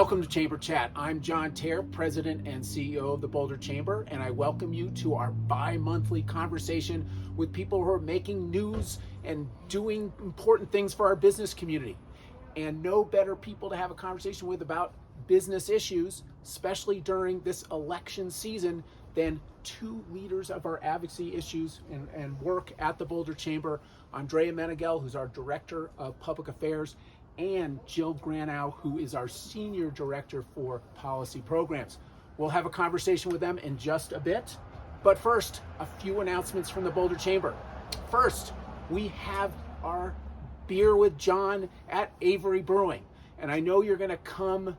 Welcome to Chamber Chat. I'm John Terre, President and CEO of the Boulder Chamber, and I welcome you to our bi-monthly conversation with people who are making news and doing important things for our business community. And no better people to have a conversation with about business issues, especially during this election season, than two leaders of our advocacy issues and work at the Boulder Chamber, Andrea Meneghel, who's our Director of Public Affairs, and Jill Grano, who is our Senior Director for Policy Programs. We'll have a conversation with them in just a bit. But first, a few announcements from the Boulder Chamber. First, we have our Beer with John at Avery Brewing. And I know you're going to come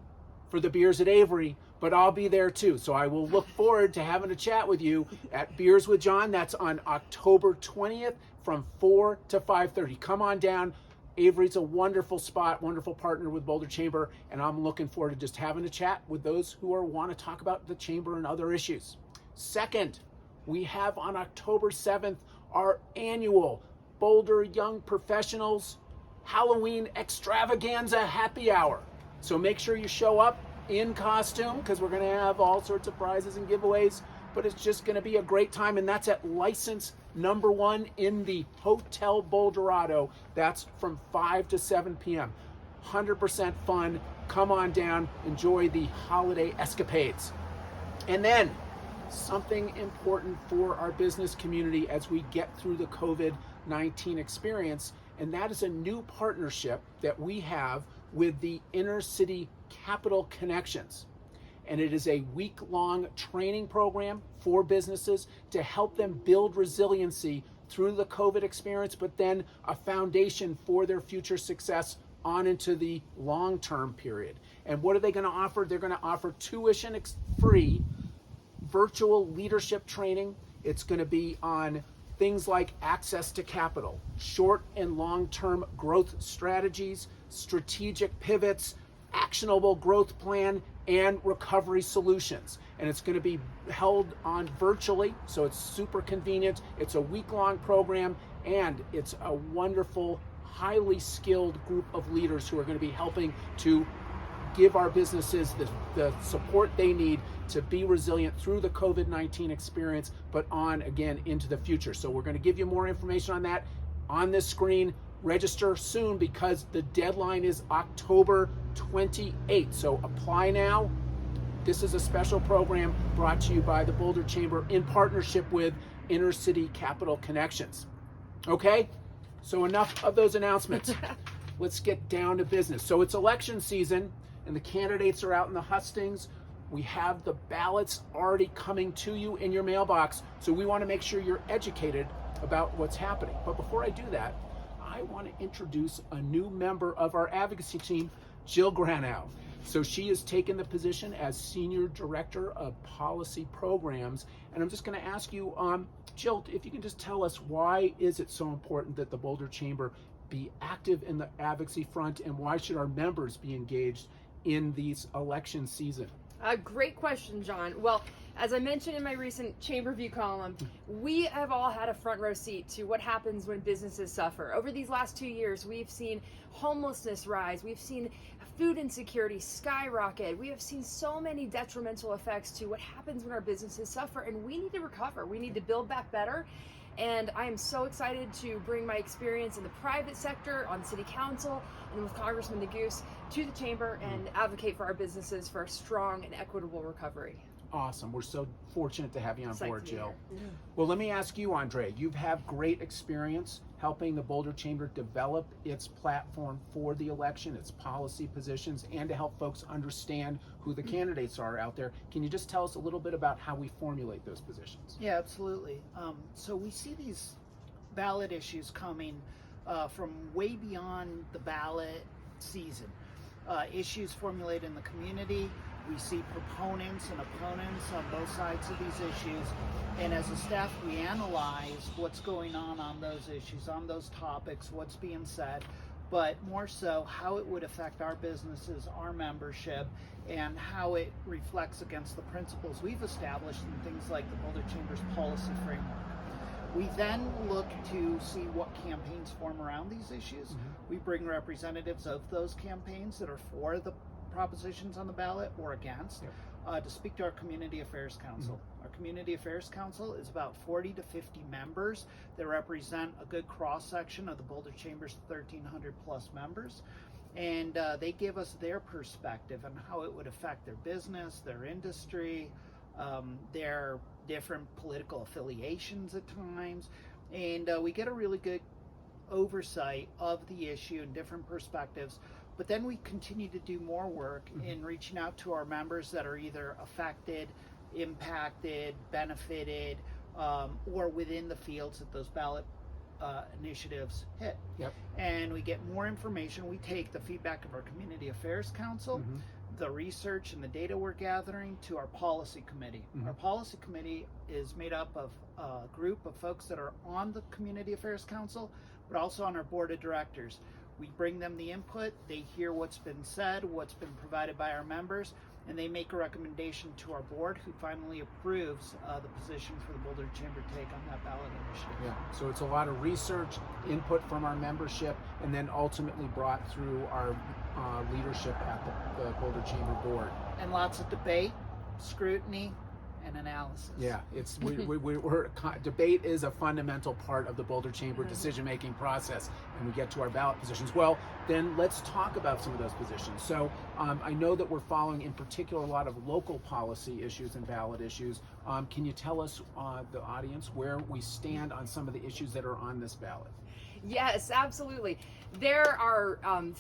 for the beers at Avery, but I'll be there too. So I will look forward to having a chat with you at Beers with John. That's on October 20th from 4 to 5:30. Come on down. Avery's a wonderful spot, wonderful partner with Boulder Chamber, and I'm looking forward to just having a chat with those who want to talk about the Chamber and other issues. Second, we have on October 7th our annual Boulder Young Professionals Halloween Extravaganza Happy Hour. So make sure you show up in costume because we're going to have all sorts of prizes and giveaways, but it's just going to be a great time, and that's at license number 1 in the Hotel Boulderado. That's from 5 to 7 p.m. 100% fun. Come on down, enjoy the holiday escapades. And then something important for our business community as we get through the COVID-19 experience, and that is a new partnership that we have with the Inner City Capital Connections. And it is a week-long training program for businesses to help them build resiliency through the COVID experience, but then a foundation for their future success on into the long-term period. And what are they going to offer? They're going to offer tuition-free virtual leadership training. It's going to be on things like access to capital, short and long-term growth strategies, strategic pivots, actionable growth plan, and recovery solutions. And it's going to be held on virtually, so it's super convenient. It's a week-long program, and it's a wonderful, highly skilled group of leaders who are going to be helping to give our businesses the support they need to be resilient through the COVID-19 experience, but on again into the future. So we're going to give you more information on that on this screen. Register soon because the deadline is October 28th. So apply now. This is a special program brought to you by the Boulder Chamber in partnership with Inner City Capital Connections. Okay, so enough of those announcements. Let's get down to business. So it's election season and the candidates are out in the hustings. We have the ballots already coming to you in your mailbox. So we want to make sure you're educated about what's happening. But before I do that, I want to introduce a new member of our advocacy team, Jill Grano. So she has taken the position as Senior Director of Policy Programs. And I'm just going to ask you, Jill, if you can just tell us why is it so important that the Boulder Chamber be active in the advocacy front, and why should our members be engaged in these election season? Great question, John. Well, as I mentioned in my recent Chamber View column, we have all had a front row seat to what happens when businesses suffer. Over these last 2 years, we've seen homelessness rise. We've seen food insecurity skyrocket. We have seen so many detrimental effects to what happens when our businesses suffer, and we need to recover. We need to build back better. And I am so excited to bring my experience in the private sector, on city council, and with Congressman Goose to the chamber and advocate for our businesses for a strong and equitable recovery. Awesome. We're so fortunate to have you on board, Jill. Yeah. Well, let me ask you, Andre, you've had great experience helping the Boulder Chamber develop its platform for the election, its policy positions, and to help folks understand who the candidates are out there. Can you just tell us a little bit about how we formulate those positions? Yeah, absolutely. So we see these ballot issues coming from way beyond the ballot season. Issues formulated in the community. We see proponents and opponents on both sides of these issues. And as a staff, we analyze what's going on those issues, on those topics, what's being said, but more so how it would affect our businesses, our membership, and how it reflects against the principles we've established in things like the Boulder Chamber's policy framework. We then look to see what campaigns form around these issues. We bring representatives of those campaigns that are for the propositions on the ballot or against, to speak to our Community Affairs Council. Our Community Affairs Council is about 40 to 50 members that represent a good cross-section of the Boulder Chamber's 1,300 plus members. And they give us their perspective on how it would affect their business, their industry, their different political affiliations at times. And we get a really good oversight of the issue and different perspectives. But then we continue to do more work in reaching out to our members that are either affected, impacted, benefited, or within the fields that those ballot initiatives hit. And we get more information. We take the feedback of our Community Affairs Council, the research and the data we're gathering, to our policy committee. Our policy committee is made up of a group of folks that are on the Community Affairs Council, but also on our board of directors. We bring them the input, they hear what's been said, what's been provided by our members, and they make a recommendation to our board, who finally approves the position for the Boulder Chamber take on that ballot initiative. So it's a lot of research, input from our membership, and then ultimately brought through our leadership at the Boulder Chamber board. And lots of debate, scrutiny, and analysis. It's debate is a fundamental part of the Boulder Chamber decision-making process, and we get to our ballot positions. Well, then let's talk about some of those positions. So I know that we're following in particular a lot of local policy issues and ballot issues. Can you tell us, the audience, where we stand on some of the issues that are on this ballot? Yes, absolutely. There are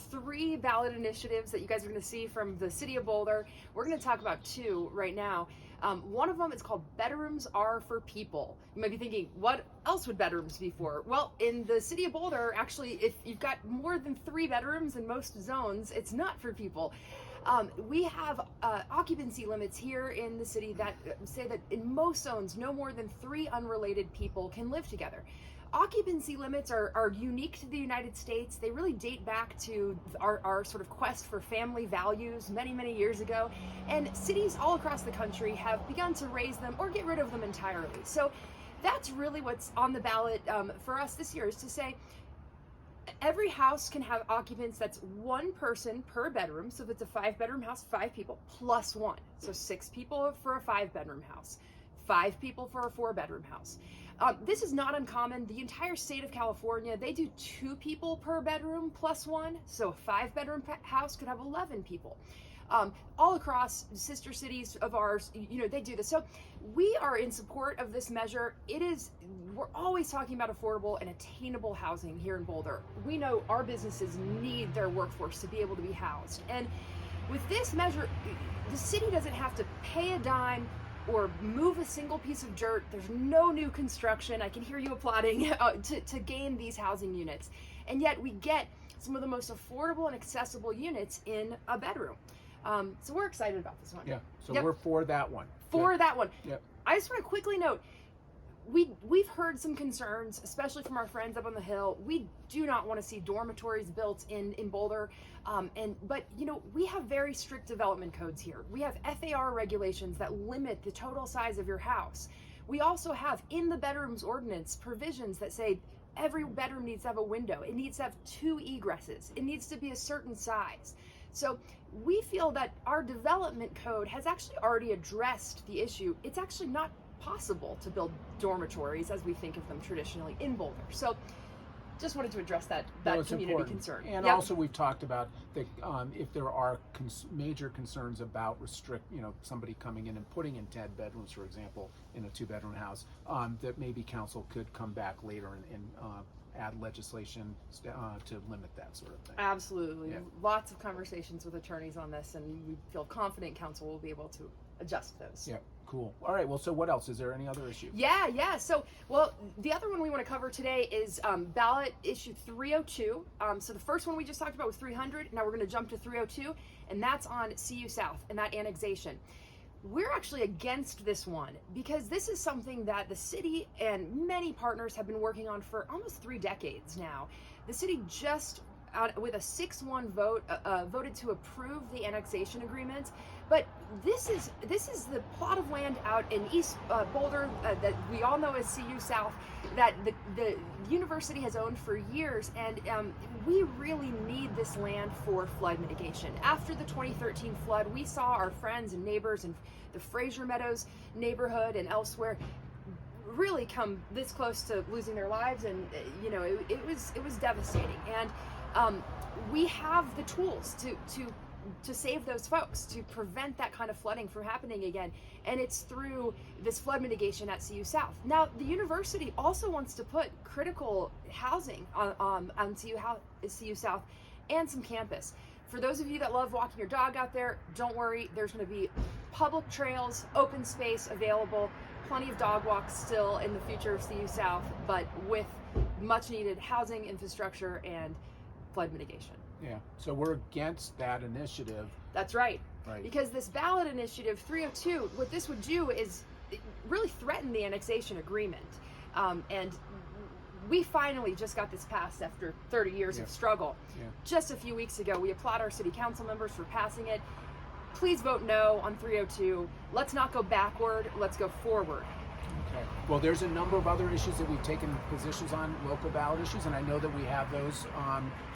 3 ballot initiatives that you guys are going to see from the city of Boulder. We're going to talk about 2 right now. One of them is called Bedrooms Are for People. You might be thinking, what else would bedrooms be for? Well, in the city of Boulder, actually, if you've got more than 3 bedrooms in most zones, it's not for people. We have occupancy limits here in the city that say that in most zones, no more than 3 unrelated people can live together. Occupancy limits are unique to the United States. They really date back to our sort of quest for family values many, many years ago. And cities all across the country have begun to raise them or get rid of them entirely. So that's really what's on the ballot for us this year, is to say every house can have occupants that's 1 person per bedroom. So if it's a 5-bedroom house, 5 people plus 1. So 6 people for a 5-bedroom house, 5 people for a 4-bedroom house. This is not uncommon. The entire state of California, they do 2 people per bedroom plus 1. So a 5-bedroom house could have 11 people. All across sister cities of ours, they do this. So we are in support of this measure. We're always talking about affordable and attainable housing here in Boulder. We know our businesses need their workforce to be able to be housed. And with this measure, the city doesn't have to pay a dime or move a single piece of dirt. There's no new construction. I can hear you applauding to gain these housing units. And yet we get some of the most affordable and accessible units in a bedroom. So we're excited about this one. So we're for that one. That one. I just want to quickly note, we've heard some concerns, especially from our friends up on the Hill. We do not want to see dormitories built in Boulder. But we have very strict development codes here. We have FAR regulations that limit the total size of your house. We also have in the bedrooms ordinance provisions that say every bedroom needs to have a window. It needs to have 2 egresses. It needs to be a certain size. So we feel that our development code has actually already addressed the issue. It's actually not possible to build dormitories as we think of them traditionally in Boulder. So just wanted to address that community concern. And also we've talked about that if there are major concerns about somebody coming in and putting in 10 bedrooms, for example, in a 2-bedroom house, that maybe council could come back later and add legislation to limit that sort of thing. Absolutely. Lots of conversations with attorneys on this, and we feel confident council will be able to adjust those. Cool. All right. Well, so what else? Is there any other issue? So, the other one we want to cover today is ballot issue 302. So the first one we just talked about was 300. Now we're going to jump to 302, and that's on CU South and that annexation. We're actually against this one because this is something that the city and many partners have been working on for almost 3 decades now. The city just with a 6-1 vote, voted to approve the annexation agreement. But this is the plot of land out in East Boulder that we all know as CU South, that the university has owned for years, and we really need this land for flood mitigation. After the 2013 flood, we saw our friends and neighbors in the Fraser Meadows neighborhood and elsewhere really come this close to losing their lives, and it was devastating. And we have the tools to save those folks, to prevent that kind of flooding from happening again, and it's through this flood mitigation at CU South. Now, the university also wants to put critical housing on CU South and some campus. For those of you that love walking your dog out there, don't worry, there's going to be public trails, open space available, plenty of dog walks still in the future of CU South, but with much needed housing infrastructure and flood mitigation. Yeah, so we're against that initiative. That's right. Right. Because this ballot initiative 302, what this would do is really threaten the annexation agreement. And we finally just got this passed after 30 years of struggle. Yeah. Just a few weeks ago, we applaud our city council members for passing it. Please vote no on 302. Let's not go backward, let's go forward. Okay. Well, there's a number of other issues that we've taken positions on, local ballot issues, and I know that we have those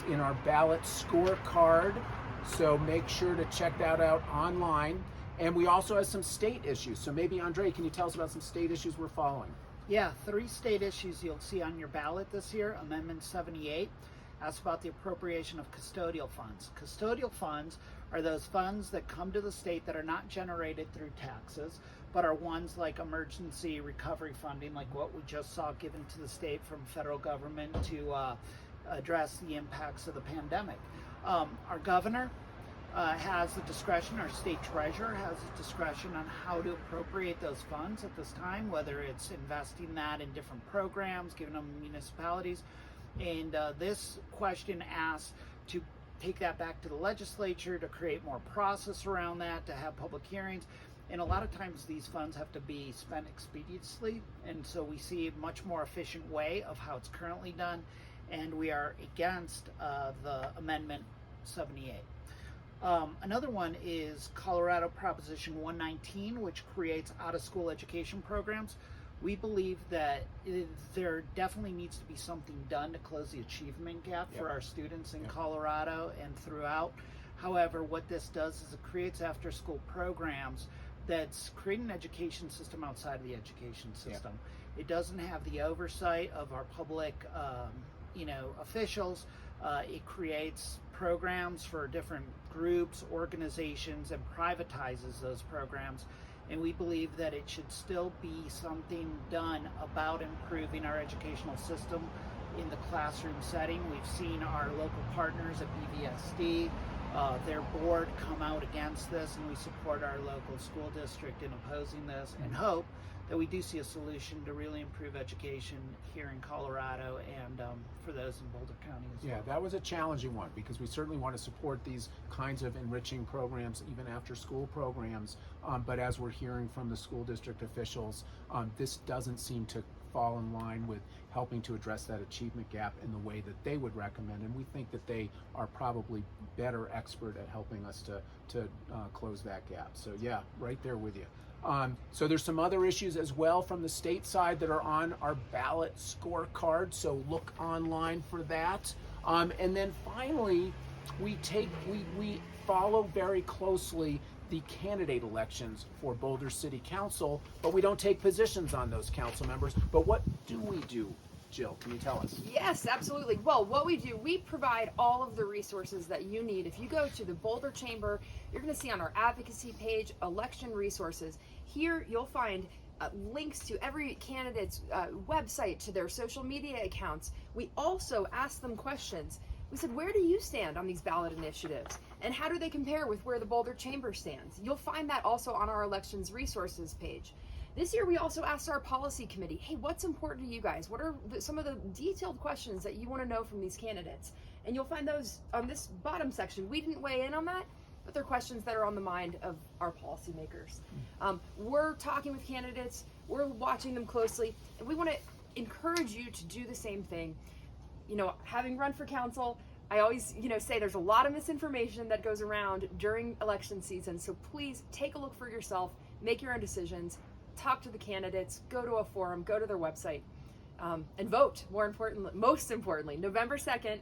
in our ballot scorecard. So make sure to check that out online. And we also have some state issues. So maybe, Andrea, can you tell us about some state issues we're following? Yeah, 3 state issues you'll see on your ballot this year. Amendment 78 asks about the appropriation of custodial funds. Custodial funds are those funds that come to the state that are not generated through taxes, but are ones like emergency recovery funding, like what we just saw given to the state from federal government to address the impacts of the pandemic. Our governor has the discretion, our state treasurer has the discretion on how to appropriate those funds at this time, whether it's investing that in different programs, giving them municipalities. And this question asks to take that back to the legislature, to create more process around that, to have public hearings. And a lot of times these funds have to be spent expeditiously, and so we see a much more efficient way of how it's currently done, and we are against the Amendment 78. Another one is Colorado Proposition 119, which creates out-of-school education programs. We believe that there definitely needs to be something done to close the achievement gap for our students in Colorado and throughout. However, what this does is it creates after-school programs that's creating an education system outside of the education system. It doesn't have the oversight of our public officials. It creates programs for different groups, organizations, and privatizes those programs. And we believe that it should still be something done about improving our educational system in the classroom setting. We've seen our local partners at BVSD, their board come out against this, and we support our local school district in opposing this, and hope that we do see a solution to really improve education here in Colorado and for those in Boulder County as well. Yeah, that was a challenging one because we certainly want to support these kinds of enriching programs, even after school programs. But as we're hearing from the school district officials, this doesn't seem to fall in line with helping to address that achievement gap in the way that they would recommend. And we think that they are probably better expert at helping us to close that gap. So yeah, right there with you. So there's some other issues as well from the state side that are on our ballot scorecard. So look online for that. And then finally, we follow very closely the candidate elections for Boulder City Council, but we don't take positions on those council members. But what do we do? Jill, can you tell us? Yes, absolutely. Well, what we do, we provide all of the resources that you need. If you go to the Boulder Chamber, you're going to see on our advocacy page, election resources. Here, you'll find links to every candidate's website, to their social media accounts. We also ask them questions. We said, where do you stand on these ballot initiatives? And how do they compare with where the Boulder Chamber stands? You'll find that also on our elections resources page. This year, we also asked our policy committee, hey, what's important to you guys? What are some of the detailed questions that you want to know from these candidates? And you'll find those on this bottom section. We didn't weigh in on that, but they're questions that are on the mind of our policymakers. We're talking with candidates, we're watching them closely, and we want to encourage you to do the same thing. You know, having run for council, I always, say there's a lot of misinformation that goes around during election season. So please take a look for yourself, make your own decisions, talk to the candidates, go to a forum, go to their website, and vote. Most importantly, November 2nd,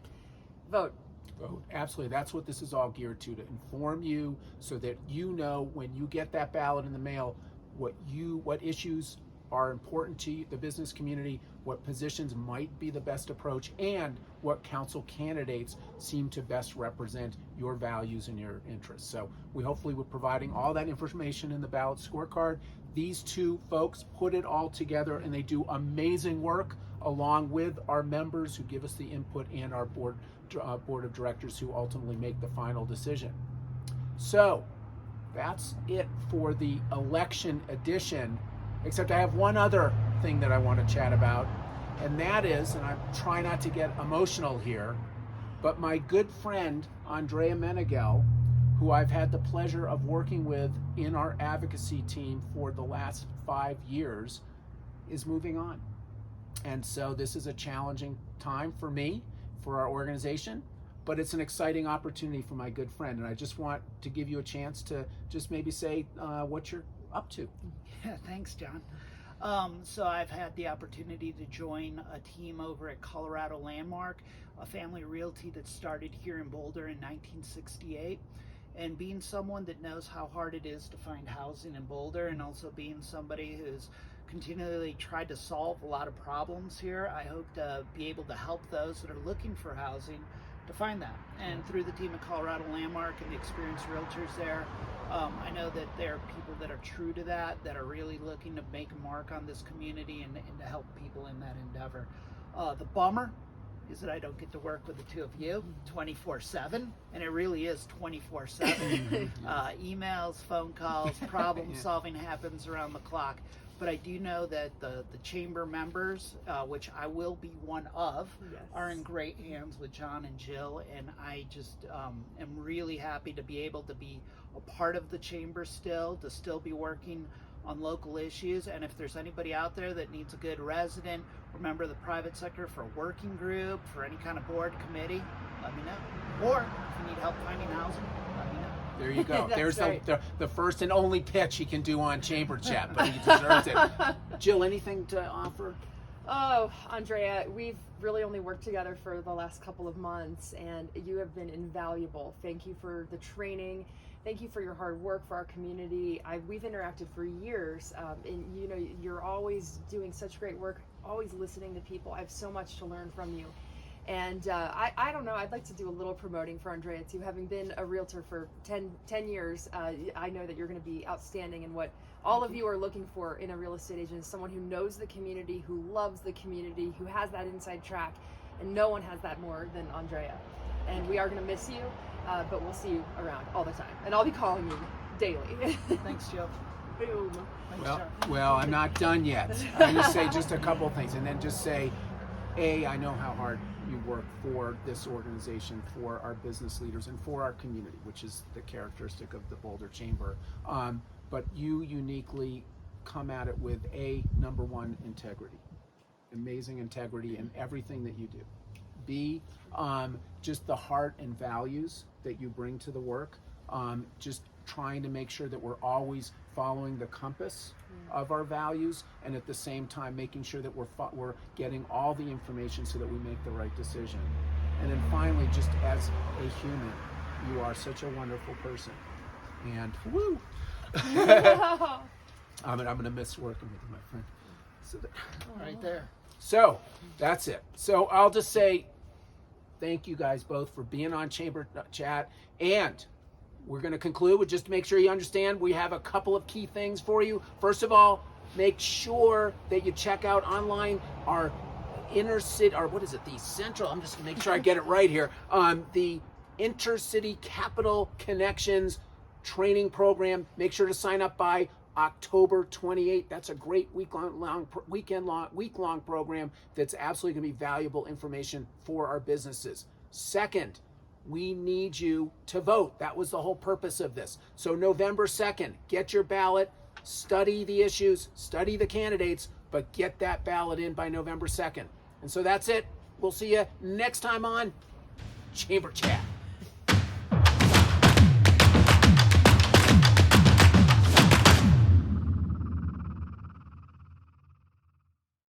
vote. Vote. Absolutely. That's what this is all geared to inform you so that you know when you get that ballot in the mail, what issues are important to the business community, what positions might be the best approach, and what council candidates seem to best represent your values and your interests. So we're providing all that information in the ballot scorecard. These two folks put it all together, and they do amazing work along with our members who give us the input and our board of directors who ultimately make the final decision. So that's it for the election edition, except I have one other thing that I want to chat about, and that is, and I'm trying not to get emotional here, but my good friend Andrea Meneghel, who I've had the pleasure of working with in our advocacy team for the last 5 years, is moving on. And so this is a challenging time for me, for our organization, but it's an exciting opportunity for my good friend. And I just want to give you a chance to just maybe say what you're up to. Yeah, thanks, John. So I've had the opportunity to join a team over at Colorado Landmark, a family realty that started here in Boulder in 1968. And being someone that knows how hard it is to find housing in Boulder, and also being somebody who's continually tried to solve a lot of problems here, I hope to be able to help those that are looking for housing to find that. And through the team at Colorado Landmark and the experienced realtors there, I know that there are people that are true to that are really looking to make a mark on this community and to help people in that endeavor. The bummer is that I don't get to work with the two of you 24/7, and it really is 24/7. Emails, phone calls, problem solving happens around the clock. But I do know that the chamber members, which I will be one of, are in great hands with John and Jill, and I just am really happy to be able to be a part of the chamber still, to still be working on local issues. And if there's anybody out there that needs a good resident or member of the private sector for a working group, for any kind of board committee, let me know. Or if you need help finding housing, let me know. There you go. There's right. the first and only pitch he can do on Chamber Chat, but he deserves it. Jill, anything to offer? Oh, Andrea, we've really only worked together for the last couple of months, and you have been invaluable. Thank you for the training. Thank you for your hard work for our community. We've interacted for years, and you're always doing such great work, always listening to people. I have so much to learn from you. And I don't know, I'd like to do a little promoting for Andrea too. Having been a realtor for 10 years, I know that you're going to be outstanding in what all of you are looking for in a real estate agent, is someone who knows the community, who loves the community, who has that inside track, and no one has that more than Andrea. And we are going to miss you, but we'll see you around all the time. And I'll be calling you daily. Thanks, Jill. Boom. Thanks, Well, I'm not done yet. I'm going to say just a couple of things, and then just say, I know how hard you work for this organization, for our business leaders, and for our community, which is the characteristic of the Boulder Chamber. But you uniquely come at it with number one, integrity. Amazing integrity in everything that you do. B, just the heart and values that you bring to the work. Just trying to make sure that we're always following the compass of our values, and at the same time making sure that we're getting all the information so that we make the right decision. And then finally, just as a human, you are such a wonderful person. And woo! I'm going to miss working with you, my friend. So Right there. So that's it. So I'll just say thank you guys both for being on Chamber Chat, and we're going to conclude with, just to make sure you understand, we have a couple of key things for you. First of all, make sure that you check out online our intercity, or what is it, the central, I'm just going to make sure I get it right here, the Intercity Capital Connections training program. Make sure to sign up by October 28th. That's a great week-long program that's absolutely going to be valuable information for our businesses. Second, we need you to vote. That was the whole purpose of this. So November 2nd, get your ballot, study the issues, study the candidates, but get that ballot in by November 2nd. And so that's it. We'll see you next time on Chamber Chat.